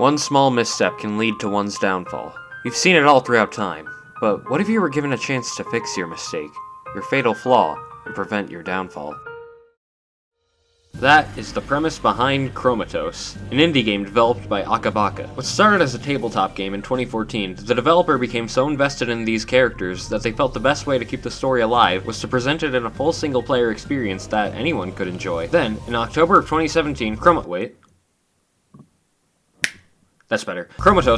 One small misstep can lead to one's downfall. We've seen it all throughout time, but what if you were given a chance to fix your mistake, your fatal flaw, and prevent your downfall? That is the premise behind Chromatose, an indie game developed by Akabaka. What started as a tabletop game in 2014, the developer became so invested in these characters that they felt the best way to keep the story alive was to present it in a full single-player experience that anyone could enjoy. Then, in October of 2017, Chromatose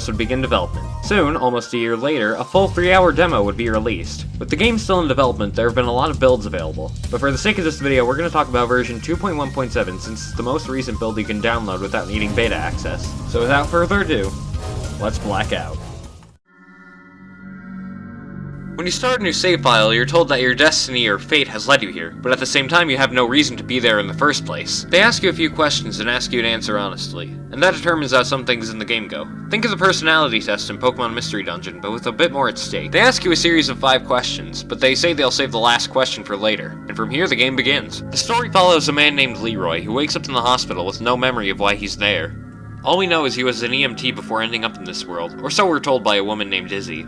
would begin development. Soon, almost a year later, a full 3-hour demo would be released. With the game still in development, there have been a lot of builds available, but for the sake of this video, we're going to talk about version 2.1.7 since it's the most recent build you can download without needing beta access. So without further ado, let's black out. When you start a new save file, you're told that your destiny or fate has led you here, but at the same time you have no reason to be there in the first place. They ask you a few questions and ask you to answer honestly, and that determines how some things in the game go. Think of the personality test in Pokemon Mystery Dungeon, but with a bit more at stake. They ask you a series of 5 questions, but they say they'll save the last question for later, and from here the game begins. The story follows a man named Leroy, who wakes up in the hospital with no memory of why he's there. All we know is he was an EMT before ending up in this world, or so we're told by a woman named Izzy.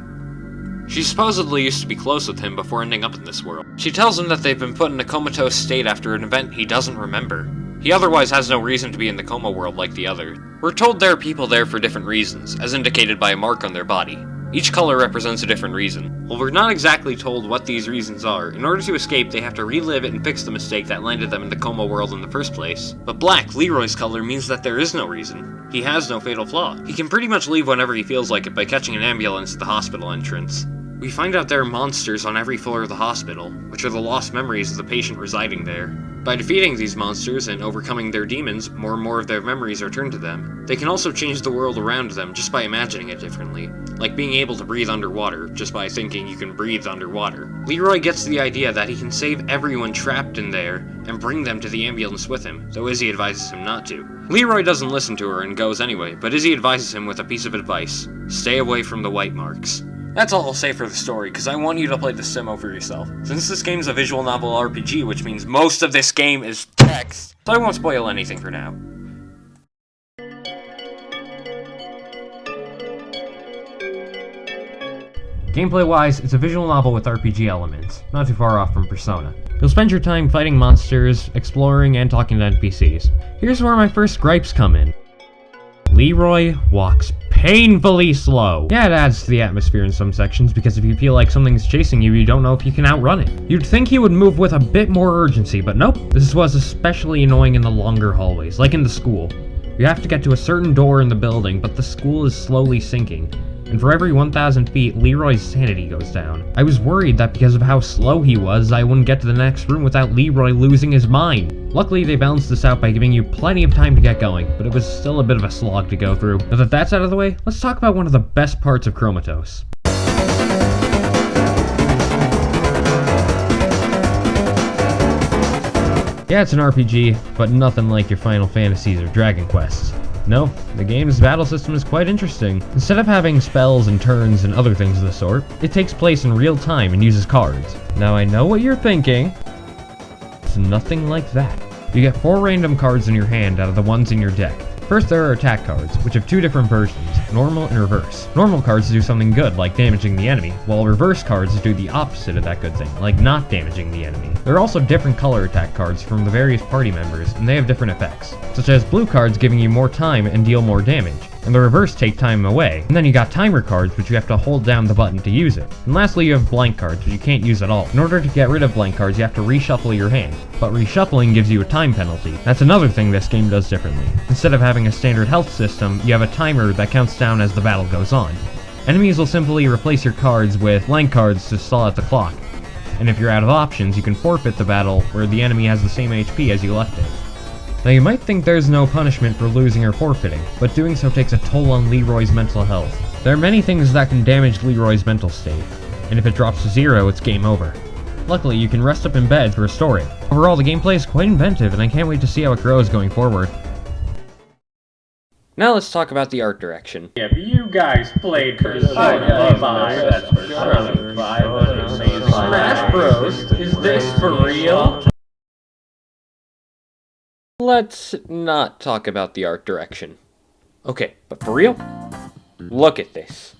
She supposedly used to be close with him before ending up in this world. She tells him that they've been put in a comatose state after an event he doesn't remember. He otherwise has no reason to be in the coma world like the other. We're told there are people there for different reasons, as indicated by a mark on their body. Each color represents a different reason. While we're not exactly told what these reasons are, in order to escape they have to relive it and fix the mistake that landed them in the coma world in the first place. But black, Leroy's color, means that there is no reason. He has no fatal flaw. He can pretty much leave whenever he feels like it by catching an ambulance at the hospital entrance. We find out there are monsters on every floor of the hospital, which are the lost memories of the patient residing there. By defeating these monsters and overcoming their demons, more and more of their memories are turned to them. They can also change the world around them just by imagining it differently, like being able to breathe underwater just by thinking you can breathe underwater. Leroy gets the idea that he can save everyone trapped in there and bring them to the ambulance with him, though Izzy advises him not to. Leroy doesn't listen to her and goes anyway, but Izzy advises him with a piece of advice: stay away from the white marks. That's all I'll say for the story, because I want you to play this demo for yourself. Since this game's a visual novel RPG, which means most of this game is text, so I won't spoil anything for now. Gameplay-wise, it's a visual novel with RPG elements, not too far off from Persona. You'll spend your time fighting monsters, exploring, and talking to NPCs. Here's where my first gripes come in. Leroy walks painfully slow. Yeah, it adds to the atmosphere in some sections, because if you feel like something's chasing you, you don't know if you can outrun it. You'd think he would move with a bit more urgency, but nope. This was especially annoying in the longer hallways, like in the school. You have to get to a certain door in the building, but the school is slowly sinking. And for every 1,000 feet, Leroy's sanity goes down. I was worried that because of how slow he was, I wouldn't get to the next room without Leroy losing his mind. Luckily, they balanced this out by giving you plenty of time to get going, but it was still a bit of a slog to go through. Now that that's out of the way, let's talk about one of the best parts of Chromatose. Yeah, it's an RPG, but nothing like your Final Fantasies or Dragon Quests. No, the game's battle system is quite interesting. Instead of having spells and turns and other things of the sort, it takes place in real time and uses cards. Now I know what you're thinking. It's nothing like that. You get 4 random cards in your hand out of the ones in your deck. First, there are attack cards, which have 2 different versions, normal and reverse. Normal cards do something good, like damaging the enemy, while reverse cards do the opposite of that good thing, like not damaging the enemy. There are also different color attack cards from the various party members, and they have different effects, such as blue cards giving you more time and deal more damage, and the reverse take time away. And then you got timer cards, which you have to hold down the button to use it. And lastly, you have blank cards, which you can't use at all. In order to get rid of blank cards, you have to reshuffle your hand, but reshuffling gives you a time penalty. That's another thing this game does differently. Instead of having a standard health system, you have a timer that counts down as the battle goes on. Enemies will simply replace your cards with blank cards to stall out the clock. And if you're out of options, you can forfeit the battle where the enemy has the same HP as you left it. Now you might think there's no punishment for losing or forfeiting, but doing so takes a toll on Leroy's mental health. There are many things that can damage Leroy's mental state, and if it drops to 0, it's game over. Luckily, you can rest up in bed to restore it. Overall, the gameplay is quite inventive, and I can't wait to see how it grows going forward. Now let's talk about the art direction. If you guys played Persona 5, Smash Bros, is this for real? Let's not talk about the art direction. Okay, but for real? Look at this.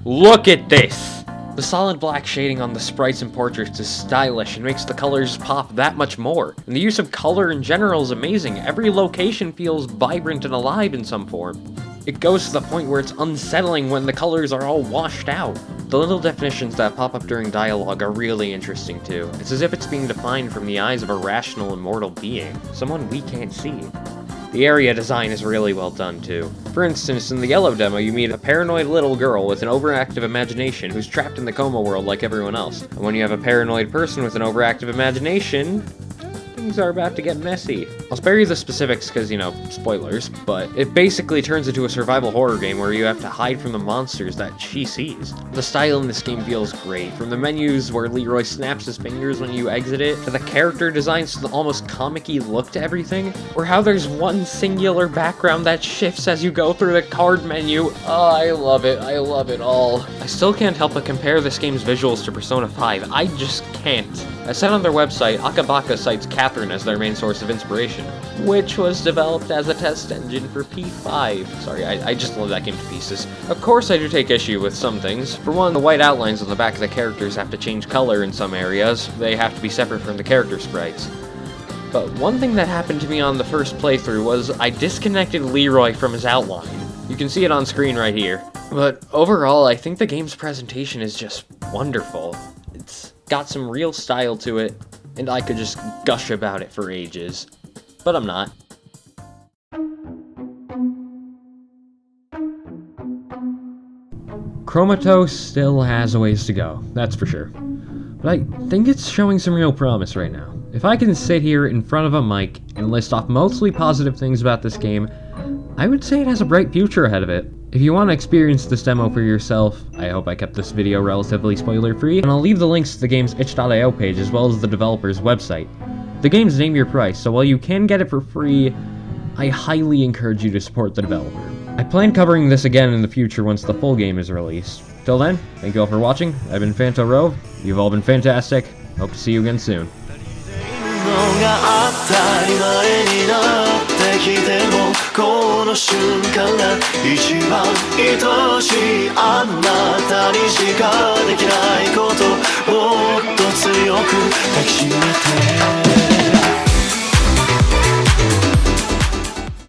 Look at this! The solid black shading on the sprites and portraits is stylish and makes the colors pop that much more. And the use of color in general is amazing. Every location feels vibrant and alive in some form. It goes to the point where it's unsettling when the colors are all washed out. The little definitions that pop up during dialogue are really interesting too. It's as if it's being defined from the eyes of a rational immortal being, someone we can't see. The area design is really well done too. For instance, in the yellow demo you meet a paranoid little girl with an overactive imagination who's trapped in the coma world like everyone else. And when you have a paranoid person with an overactive imagination, things are about to get messy. I'll spare you the specifics because, you know, spoilers, but it basically turns into a survival horror game where you have to hide from the monsters that she sees. The style in this game feels great, from the menus where Leroy snaps his fingers when you exit it, to the character designs, to the almost comic-y look to everything, or how there's one singular background that shifts as you go through the card menu. Oh, I love it all. I still can't help but compare this game's visuals to Persona 5, I just can't. As said on their website, Akabaka cites Catherine as their main source of inspiration, which was developed as a test engine for P5. Sorry, I just love that game to pieces. Of course I do take issue with some things. For one, the white outlines on the back of the characters have to change color in some areas. They have to be separate from the character sprites. But one thing that happened to me on the first playthrough was I disconnected Leroy from his outline. You can see it on screen right here. But overall, I think the game's presentation is just wonderful. It's got some real style to it, and I could just gush about it for ages. But I'm not. Chromatose still has a ways to go, that's for sure. But I think it's showing some real promise right now. If I can sit here in front of a mic and list off mostly positive things about this game, I would say it has a bright future ahead of it. If you want to experience this demo for yourself, I hope I kept this video relatively spoiler-free, and I'll leave the links to the game's itch.io page as well as the developer's website. The game's name your price, so while you can get it for free, I highly encourage you to support the developer. I plan covering this again in the future once the full game is released. Till then, thank you all for watching. I've been Phanto Rove. You've all been fantastic. Hope to see you again soon. この瞬間が一番愛しいあなたにしかできないこともっと強く抱きしめて